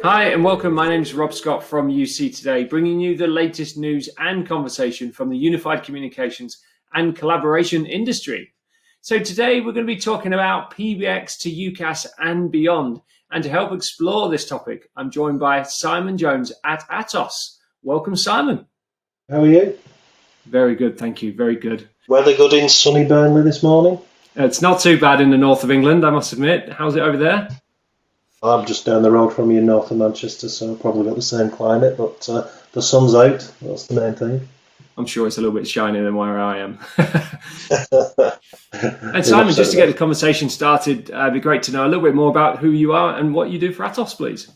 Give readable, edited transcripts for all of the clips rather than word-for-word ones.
Hi and welcome. My name is Rob Scott from UC Today, bringing you the latest news and conversation from the unified communications and collaboration industry. So today we're going to be talking about PBX to UCaaS and beyond. And to help explore this topic, I'm joined by Simon Jones at Atos. Welcome, Simon. How are you? Very good, thank you. Very good. Weather good in sunny Burnley this morning? It's not too bad in the north of England, I must admit. How's it over there? I'm just down the road from you in north of Manchester, so I've probably got the same climate, but the sun's out. That's the main thing. I'm sure it's a little bit shinier than where I am. And Simon, just to get the conversation started, it'd be great to know a little bit more about who you are and what you do for Atos, please.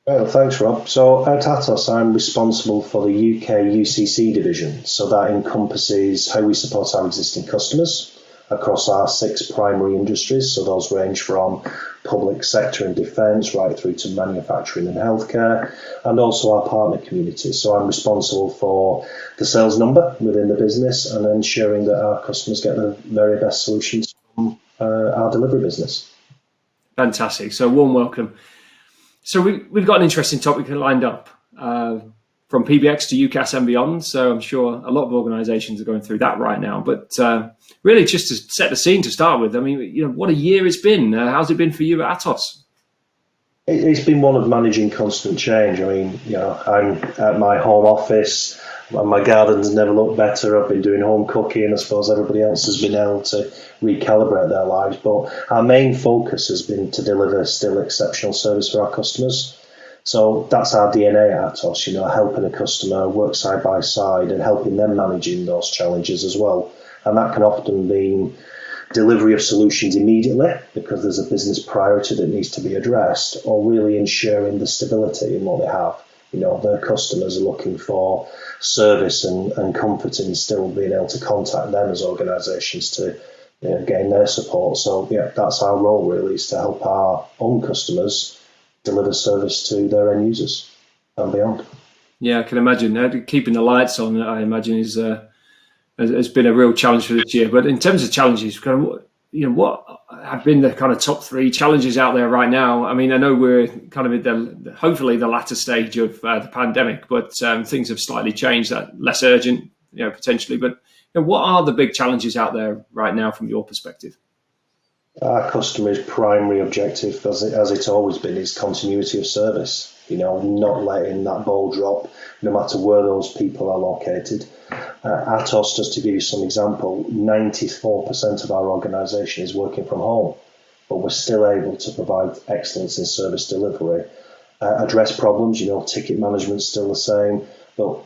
Well, thanks, Rob. So at Atos, I'm responsible for the UK UCC division. So that encompasses how we support our existing customers across our 6 primary industries. So those range from public sector and defence right through to manufacturing and healthcare, and also our partner community. So I'm responsible for the sales number within the business and ensuring that our customers get the very best solutions from our delivery business. Fantastic. So warm welcome. So we've got an interesting topic lined up from PBX to UCaaS and beyond. So I'm sure a lot of organisations are going through that right now. But really, just to set the scene to start with, I mean, what a year it's been. How's it been for you at Atos? It's been one of managing constant change. I mean, I'm at my home office. My garden's never looked better. I've been doing home cooking. I suppose everybody else has been able to recalibrate their lives. But our main focus has been to deliver still exceptional service for our customers. So that's our DNA at Atos, helping a customer work side by side and helping them managing those challenges as well. And that can often mean delivery of solutions immediately because there's a business priority that needs to be addressed, or really ensuring the stability in what they have. Their customers are looking for service and comfort in still being able to contact them as organisations to gain their support. So that's our role really, is to help our own customers deliver service to their end users and beyond. Yeah, I can imagine. Keeping the lights on, I imagine, has been a real challenge for this year. But in terms of challenges, what have been the kind of top 3 challenges out there right now? I mean, I know we're kind of in hopefully the latter stage of the pandemic, but things have slightly changed, that less urgent, potentially. But what are the big challenges out there right now from your perspective? Our customer's primary objective, as it's always been, is continuity of service. Not letting that ball drop, no matter where those people are located. Atos, just to give you some example, 94% of our organisation is working from home, but we're still able to provide excellence in service delivery, address problems. Ticket management's still the same, but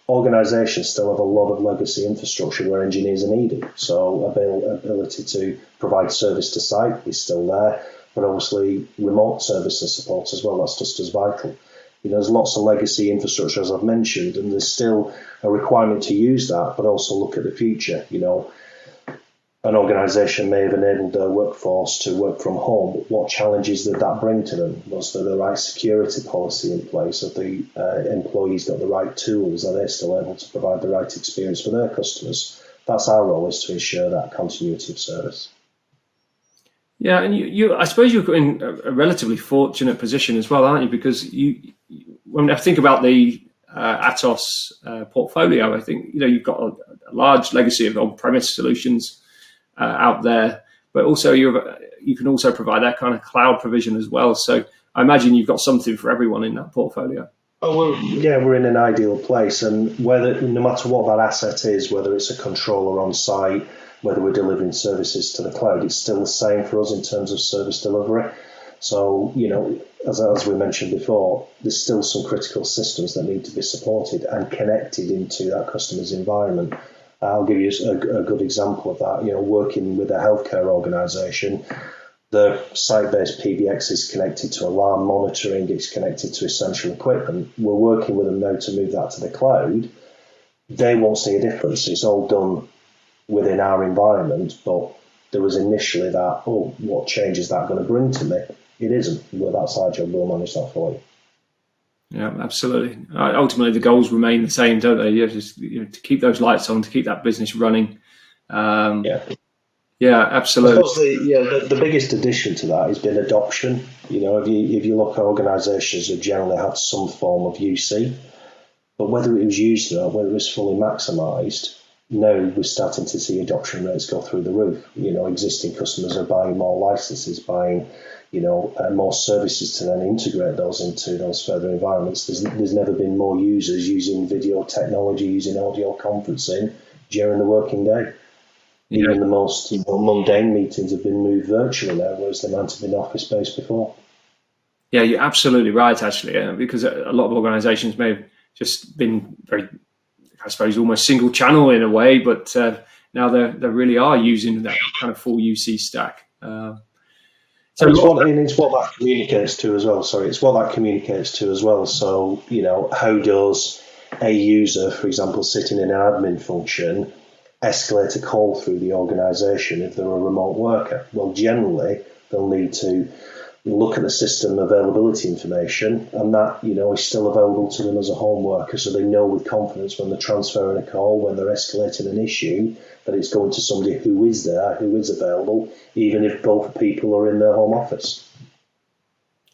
organisations still have a lot of legacy infrastructure where engineers are needed. So ability to provide service to site is still there, but obviously remote service and support as well, that's just as vital. There's lots of legacy infrastructure, as I've mentioned, and there's still a requirement to use that, but also look at the future. An organisation may have enabled their workforce to work from home, but what challenges did that bring to them? Was there the right security policy in place? Have the employees got the right tools? Are they still able to provide the right experience for their customers? That's our role, is to ensure that continuity of service. Yeah, and I suppose you're in a relatively fortunate position as well, aren't you? Because when I think about the Atos portfolio, I think you've got a large legacy of on-premise solutions out there, but also you can also provide that kind of cloud provision as well. So I imagine you've got something for everyone in that portfolio. We're in an ideal place, and no matter what that asset is, whether it's a controller on site, whether we're delivering services to the cloud, it's still the same for us in terms of service delivery. So, as we mentioned before, there's still some critical systems that need to be supported and connected into that customer's environment. I'll give you a good example of that. Working with a healthcare organisation, the site-based PBX is connected to alarm monitoring, it's connected to essential equipment. We're working with them now to move that to the cloud. They won't see a difference. It's all done within our environment, but there was initially that, what change is that going to bring to me? It isn't. Well, that's our job. We'll manage that for you. Yeah, absolutely. Ultimately, the goals remain the same, don't they? Just to keep those lights on, to keep that business running. Yeah, I absolutely. suppose the biggest addition to that has been adoption. If you look at organisations have generally had some form of UC, but whether it was used or not, whether it was fully maximised, now we're starting to see adoption rates go through the roof. Existing customers are buying more licenses, buying more services to then integrate those into those further environments. There's never been more users using video technology, using audio conferencing during the working day. Yeah, Even the most mundane meetings have been moved virtually now, whereas they might have been office based before. yeah, you're absolutely right, actually, because a lot of organisations may have just been very, I suppose, almost single channel in a way, but now they really are using that kind of full UC stack. So And it's what that communicates to as well. Sorry, it's what that communicates to as well. So, how does a user, for example, sitting in an admin function, escalate a call through the organisation if they're a remote worker? Well, generally, they'll need to look at the system availability information, and that is still available to them as a home worker, so they know with confidence when they're transferring a call, when they're escalating an issue, that it's going to somebody who is there, who is available, even if both people are in their home office.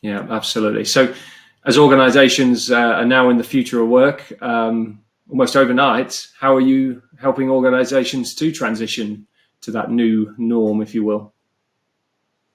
yeah, absolutely. So, as organisations are now in the future of work, almost overnight, how are you helping organisations to transition to that new norm, if you will?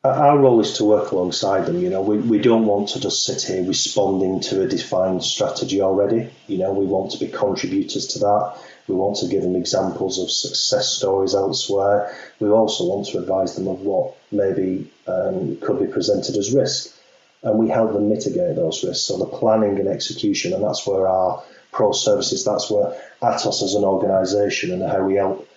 Our role is to work alongside them. We don't want to just sit here responding to a defined strategy already. We want to be contributors to that. We want to give them examples of success stories elsewhere. We also want to advise them of what maybe could be presented as risk. And we help them mitigate those risks. So the planning and execution, and that's where our pro services, that's where Atos as an organisation and how we help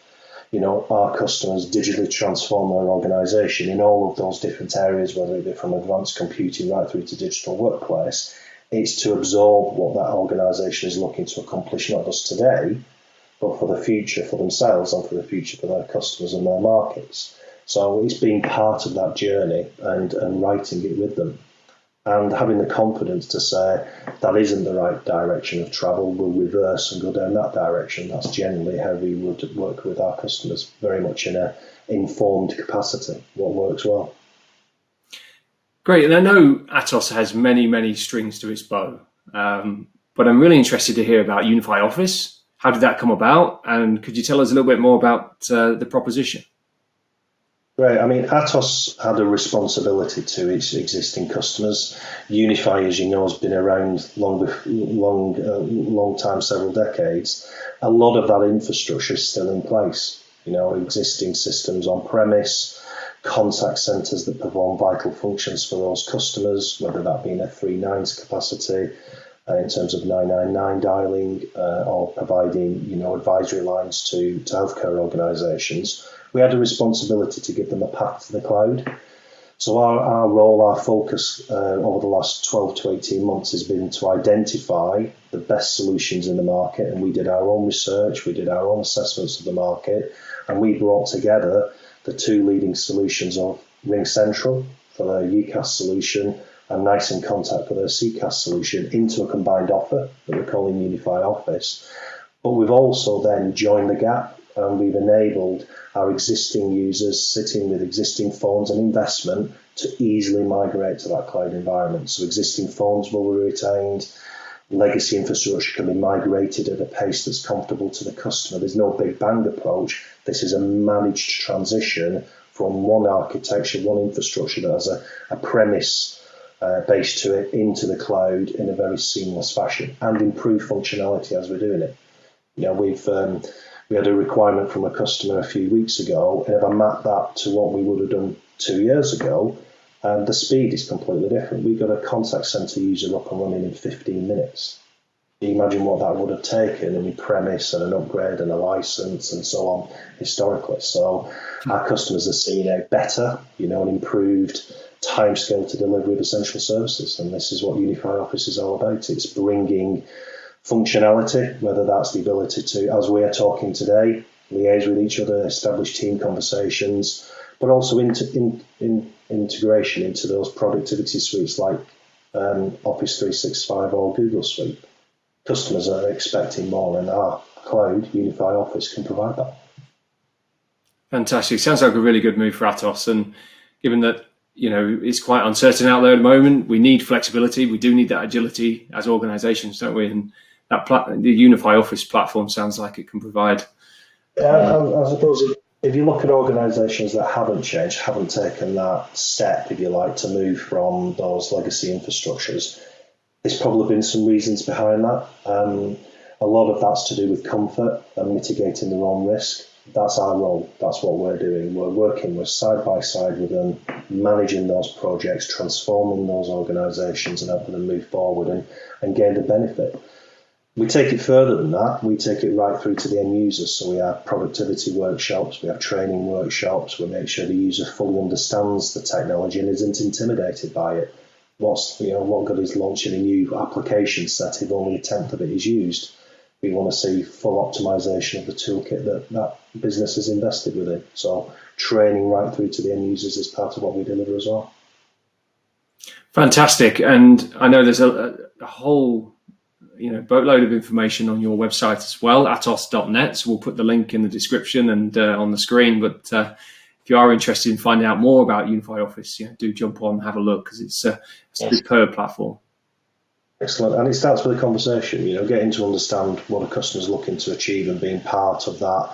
our customers digitally transform their organisation in all of those different areas, whether it be from advanced computing right through to digital workplace. It's to absorb what that organisation is looking to accomplish, not just today, but for the future, for themselves and for the future for their customers and their markets. So it's being part of that journey and writing it with them, and having the confidence to say that isn't the right direction of travel, we'll reverse and go down that direction. That's generally how we would work with our customers, very much in an informed capacity, what works well. Great, and I know Atos has many, many strings to its bow, but I'm really interested to hear about Unify Office. How did that come about, and could you tell us a little bit more about the proposition? Right. I mean, Atos had a responsibility to its existing customers. Unify, as you know, has been around long time, several decades. A lot of that infrastructure is still in place. Existing systems on premise, contact centres that perform vital functions for those customers, whether that be in a 3.9 capacity in terms of 999 dialing or providing, advisory lines to healthcare organisations. We had a responsibility to give them a path to the cloud. So our role, our focus over the last 12 to 18 months has been to identify the best solutions in the market, and we did our own research, we did our own assessments of the market, and we brought together the two leading solutions of RingCentral for their UCaaS solution and NICE inContact for their CCaaS solution into a combined offer that we're calling Unify Office. But we've also then joined the gap, and we've enabled our existing users sitting with existing phones and investment to easily migrate to that cloud environment. So existing phones will be retained, legacy infrastructure can be migrated at a pace that's comfortable to the customer. There's no big bang approach. This is a managed transition from one architecture, one infrastructure that has a premise base to it into the cloud in a very seamless fashion and improve functionality as we're doing it. We had a requirement from a customer a few weeks ago, and if I map that to what we would have done 2 years ago, the speed is completely different. We got a contact center user up and running in 15 minutes. Can you imagine what that would have taken in premise and an upgrade and a license and so on historically? So our customers are seeing a better, an improved timescale to delivery of essential services, and this is what Unify Office is all about. It's bringing functionality, whether that's the ability to, as we are talking today, liaise with each other, establish team conversations, but also integration into those productivity suites like Office 365 or Google Suite. Customers are expecting more, and our cloud, Unify Office, can provide that. Fantastic. Sounds like a really good move for Atos. And given that, it's quite uncertain out there at the moment, we need flexibility. We do need that agility as organizations, don't we? And the Unify Office platform sounds like it can provide. I suppose if you look at organisations that haven't changed, haven't taken that step, if you like, to move from those legacy infrastructures, there's probably been some reasons behind that. A lot of that's to do with comfort and mitigating their own risk. That's our role. That's what we're doing. We're working side by side with them, managing those projects, transforming those organisations and helping them move forward and gain the benefit. We take it further than that. We take it right through to the end users. So we have productivity workshops, we have training workshops. We make sure the user fully understands the technology and isn't intimidated by it. What good is launching a new application set if only a tenth of it is used? We want to see full optimization of the toolkit that business has invested within. So training right through to the end users is part of what we deliver as well. Fantastic. And I know there's a whole boatload of information on your website as well, atos.net. So we'll put the link in the description and on the screen. But if you are interested in finding out more about Unify Office, do jump on and have a look, because it's a superb platform. Excellent. And it starts with a conversation, getting to understand what a customer's looking to achieve and being part of that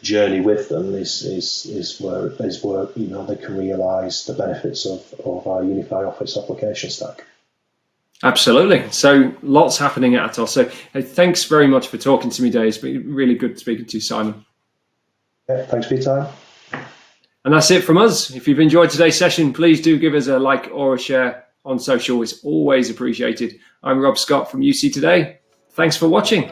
journey with them is where they can realise the benefits of our Unify Office application stack. Absolutely. So lots happening at Atos. So thanks very much for talking to me, Dave. It's been really good speaking to you, Simon. Yeah, thanks for your time. And that's it from us. If you've enjoyed today's session, please do give us a like or a share on social. It's always appreciated. I'm Rob Scott from UC Today. Thanks for watching.